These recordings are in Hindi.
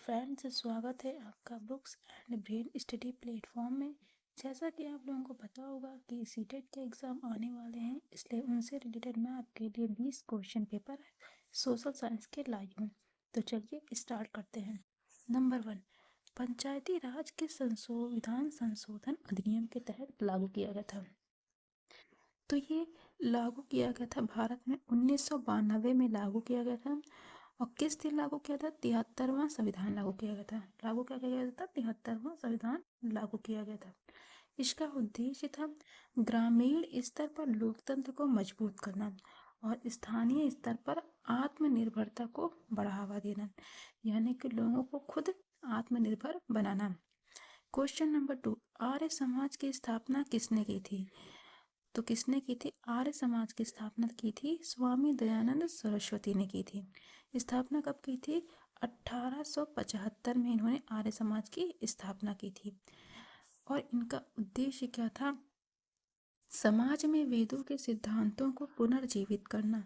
फ्रेंड्स, स्वागत है आपका books and brain study platform में। जैसा कि आप लोगों को पता होगा कि सीटेट के एग्ज़ाम आने वाले हैं, इसलिए उनसे रिलेटेड मैं आपके लिए 20 क्वेश्चन पेपर सोशल साइंस के लाई हूँ। तो चलिए स्टार्ट करते हैं। नंबर 1, पंचायती राज के संविधान संशोधन अधिनियम के तहत लागू किया गया था। तो ये लागू किया गया था भारत में 1992 में लागू किया गया था। और किस दिन लागू किया था? 73वां संविधान लागू किया गया था। लागू क्या किया गया था? 73वां संविधान लागू किया गया था। इसका उद्देश्य था ग्रामीण स्तर पर लोकतंत्र को मजबूत करना और स्थानीय स्तर पर आत्मनिर्भरता को बढ़ावा देना, यानी कि लोगों को खुद आत्मनिर्भर बनाना। क्वेश्चन नंबर 2, आर्य समाज की स्थापना किसने की थी? तो किसने की थी? आर्य समाज की स्थापना की थी स्वामी दयानंद सरस्वती ने की थी। स्थापना कब की थी? 1875 में इन्होंने आर्य समाज की स्थापना की थी। और इनका उद्देश्य क्या था? समाज में वेदों के सिद्धांतों को पुनर्जीवित करना,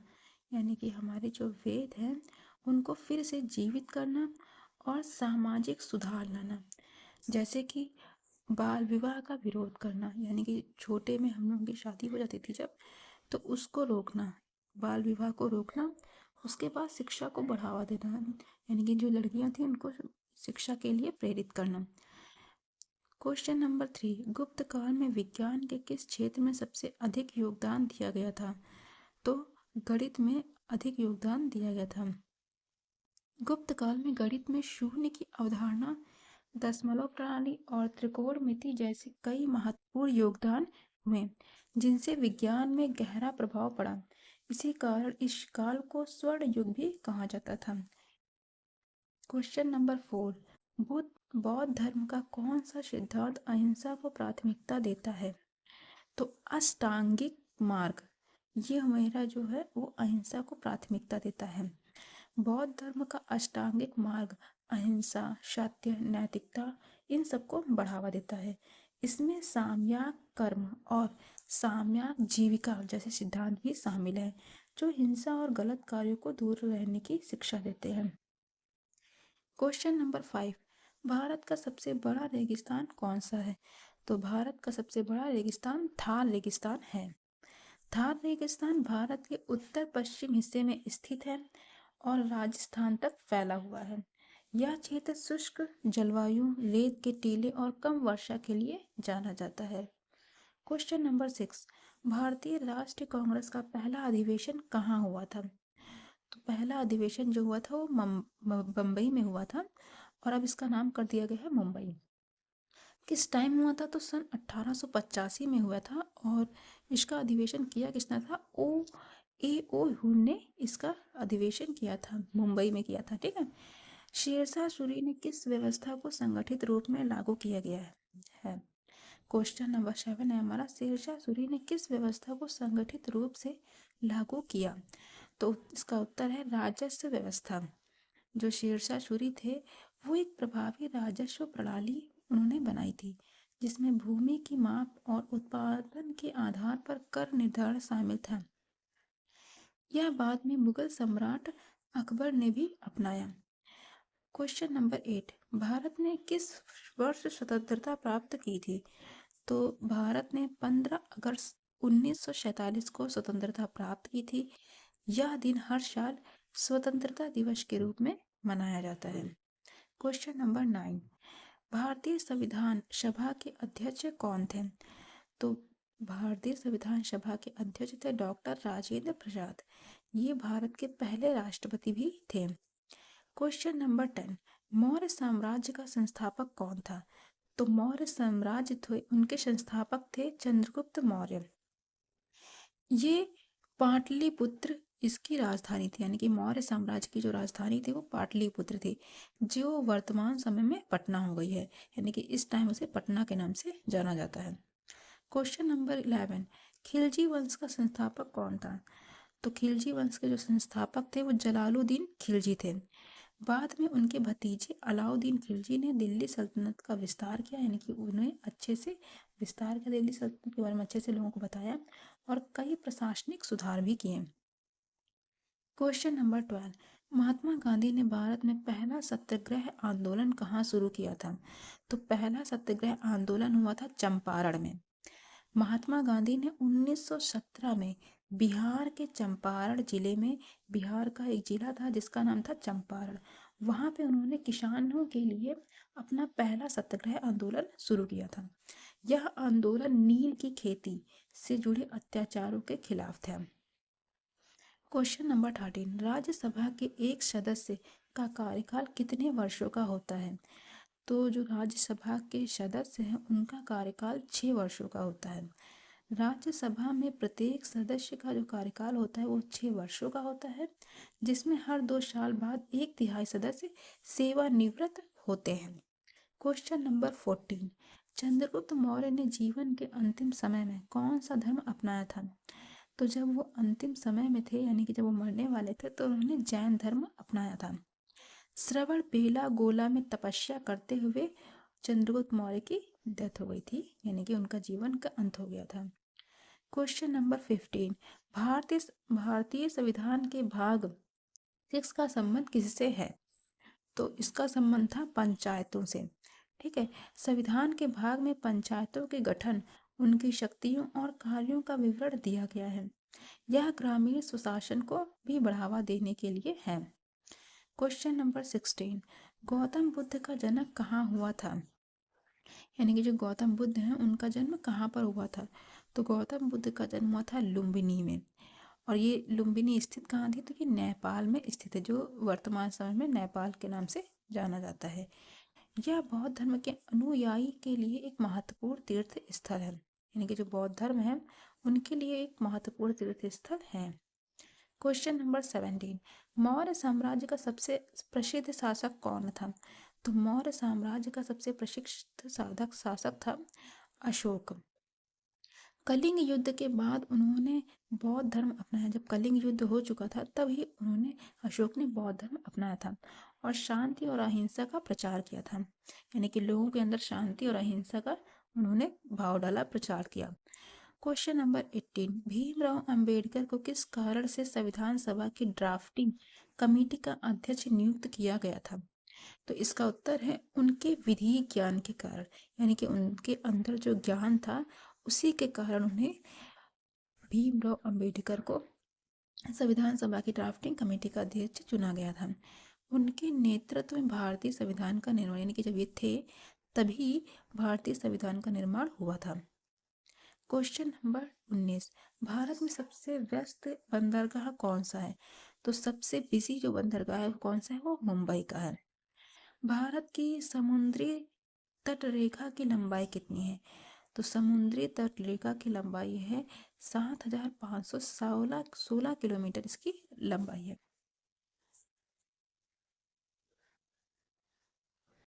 यानी कि हमारे जो वेद हैं उनको फिर से जीवित करना और सामाजिक सुधार लाना। जैसे कि बाल विवाह का विरोध करना, यानी कि छोटे में हम लोगों की शादी हो जाती थी जब, तो उसको रोकना, बाल विवाह को रोकना। उसके बाद शिक्षा को बढ़ावा देना, यानी कि जो लड़कियां थी उनको शिक्षा के लिए प्रेरित करना। क्वेश्चन नंबर 3, गुप्त काल में विज्ञान के किस क्षेत्र में सबसे अधिक योगदान दिया गया था? तो गणित में अधिक योगदान दिया गया था। गुप्त काल में गणित में शून्य की अवधारणा, दशमलव प्रणाली और त्रिकोणमिति जैसे कई महत्वपूर्ण योगदान हुए, जिनसे विज्ञान में गहरा प्रभाव पड़ा। इसी कारण इस काल को स्वर्ण युग भी कहा जाता था। क्वेश्चन नंबर 4, बौद्ध धर्म का कौन सा सिद्धांत अहिंसा को प्राथमिकता देता है? तो अष्टांगिक मार्ग, ये हमारा जो है वो अहिंसा को प्राथमिकता देता है। बौद्ध धर्म का अष्टांगिक मार्ग अहिंसा, सत्य, नैतिकता, इन सबको बढ़ावा देता है। इसमें साम्यक कर्म और साम्यक जीविका जैसे सिद्धांत भी शामिल हैं, जो हिंसा और गलत कार्यों को दूर रहने की शिक्षा देते हैं। क्वेश्चन नंबर 5, भारत का सबसे बड़ा रेगिस्तान कौन सा है? तो भारत का सबसे बड़ा रेगिस्तान थार रेगिस्तान है। थार रेगिस्तान भारत के उत्तर पश्चिम हिस्से में स्थित है और राजस्थान तक फैला हुआ है। यह क्षेत्र शुष्क जलवायु, रेत के टीले और कम वर्षा के लिए जाना जाता है। क्वेश्चन नंबर 6, भारतीय राष्ट्रीय कांग्रेस का पहला अधिवेशन कहाँ हुआ था? तो पहला अधिवेशन जो हुआ था वो बम्बई में हुआ था, और अब इसका नाम कर दिया गया है मुंबई। किस टाइम हुआ था? तो सन 1885 में हुआ था। और इसका अधिवेशन किया किसने था? ओ हुन ने इसका अधिवेशन किया था, मुंबई में किया था। ठीक है। शेरशाह सूरी ने किस व्यवस्था को संगठित रूप में लागू किया गया है? क्वेश्चन नंबर 7 है हमारा, शेरशाह सूरी ने किस व्यवस्था को संगठित रूप से लागू किया? तो इसका उत्तर है राजस्व व्यवस्था। जो शेरशाह सूरी थे वो एक प्रभावी राजस्व प्रणाली उन्होंने बनाई थी, जिसमें भूमि की माप और उत्पादन के आधार पर कर निर्धारण शामिल था। यह बाद में मुगल सम्राट अकबर ने भी अपनाया। क्वेश्चन नंबर 8, भारत ने किस वर्ष स्वतंत्रता प्राप्त की थी? तो भारत ने 15 अगस्त 1947 को स्वतंत्रता प्राप्त की थी। यह दिन हर साल स्वतंत्रता दिवस के रूप में मनाया जाता है। क्वेश्चन नंबर 9, भारतीय संविधान सभा के अध्यक्ष कौन थे? तो भारतीय संविधान सभा के अध्यक्ष थे डॉक्टर राजेंद्र प्रसाद। ये भारत के पहले राष्ट्रपति भी थे। क्वेश्चन नंबर 10, मौर्य साम्राज्य का संस्थापक कौन था? तो मौर्य साम्राज्य थे, उनके संस्थापक थे चंद्रगुप्त मौर्य। ये पाटलिपुत्र इसकी राजधानी थी, यानी कि मौर्य साम्राज्य की जो राजधानी थी वो पाटलिपुत्र थी, जो वर्तमान समय में पटना हो गई है, यानी कि इस टाइम उसे पटना के नाम से जाना जाता है। क्वेश्चन नंबर 11, खिलजी वंश का संस्थापक कौन था? तो खिलजी वंश के जो संस्थापक थे वो जलालुद्दीन खिलजी थे। बाद में उनके भतीजे अलाउद्दीन खिलजी ने दिल्ली सल्तनत का विस्तार किया, यानी कि उन्हें अच्छे से विस्तार किया, दिल्ली सल्तनत के बारे में अच्छे से लोगों को बताया और कई प्रशासनिक सुधार भी किए। क्वेश्चन नंबर 12, महात्मा गांधी ने भारत में पहला सत्याग्रह आंदोलन कहाँ शुरू किया था? तो पहला सत्याग्रह आंदोलन हुआ था चंपारण में। महात्मा गांधी ने 1917 में बिहार के चंपारण जिले में, बिहार का एक जिला था जिसका नाम था चंपारण, वहां पे उन्होंने किसानों के लिए अपना पहला सत्याग्रह आंदोलन शुरू किया था। यह आंदोलन नील की खेती से जुड़े अत्याचारों के खिलाफ था। क्वेश्चन नंबर 13, राज्यसभा के एक सदस्य का कार्यकाल कितने वर्षों का होता है? तो जो राज्यसभा के सदस्य हैं उनका कार्यकाल 6 वर्षों का होता है। राज्यसभा में प्रत्येक सदस्य का जो कार्यकाल होता है वो 6 वर्षों का होता है, जिसमें हर 2 साल बाद 1/3 सदस्य सेवानिवृत्त होते हैं। क्वेश्चन नंबर 14, चंद्रगुप्त मौर्य ने जीवन के अंतिम समय में कौन सा धर्म अपनाया था? तो जब वो अंतिम समय में थे, यानी कि जब वो मरने वाले थे, तो उन्होंने जैन धर्म अपनाया था। श्रवण बेला गोला में तपस्या करते हुए चंद्रगुप्त मौर्य की डेथ हो गई थी, यानी कि उनका जीवन का अंत हो गया था। क्वेश्चन नंबर 15, भारतीय संविधान के भाग 6 का संबंध किससे है? तो इसका संबंध था पंचायतों से। ठीक है, संविधान के भाग में पंचायतों के गठन, उनकी शक्तियों और कार्यों का विवरण दिया गया है। यह ग्रामीण सुशासन को भी बढ़ावा देने के लिए है। क्वेश्चन नंबर 16, गौतम बुद्ध का जन्म कहाँ हुआ था? यानी कि जो गौतम बुद्ध हैं उनका जन्म कहाँ पर हुआ था? तो गौतम बुद्ध का जन्म हुआ था लुम्बिनी में। और ये लुम्बिनी स्थित कहाँ थी? तो ये नेपाल में स्थित है, जो वर्तमान समय में नेपाल के नाम से जाना जाता है। यह बौद्ध धर्म के अनुयायी के लिए एक महत्वपूर्ण तीर्थ स्थल है, यानी कि जो बौद्ध धर्म है उनके लिए एक महत्वपूर्ण तीर्थ स्थल है। क्वेश्चन नंबर 17, मौर्य साम्राज्य का सबसे प्रसिद्ध शासक कौन था? तो मौर्य साम्राज्य का सबसे प्रसिद्ध शासक था अशोक। कलिंग युद्ध के बाद उन्होंने बौद्ध धर्म अपनाया। जब कलिंग युद्ध हो चुका था तभी उन्होंने, अशोक ने बौद्ध धर्म अपनाया था और शांति और अहिंसा का प्रचार किया था, यानी कि लोगों के अंदर शांति और अहिंसा का उन्होंने भाव डाला, प्रचार किया। क्वेश्चन नंबर 18, भीमराव अंबेडकर को किस कारण से संविधान सभा की ड्राफ्टिंग कमेटी का अध्यक्ष नियुक्त किया गया था? तो इसका उत्तर है उनके विधि ज्ञान के कारण, यानी कि उनके अंदर जो ज्ञान था उसी के कारण उन्हें, भीमराव अंबेडकर को, संविधान सभा की ड्राफ्टिंग कमेटी का अध्यक्ष चुना गया था। उनके नेतृत्व में भारतीय संविधान का निर्माण, यानी कि जब ये थे तभी भारतीय संविधान का निर्माण हुआ था। क्वेश्चन नंबर 19, भारत में सबसे व्यस्त बंदरगाह कौन सा है? तो सबसे बिजी जो बंदरगाह है कौन सा है? वो मुंबई का है। भारत की समुद्री तट रेखा की लंबाई कितनी है? तो समुद्री तट रेखा की लंबाई है 7,516 किलोमीटर, इसकी लंबाई है।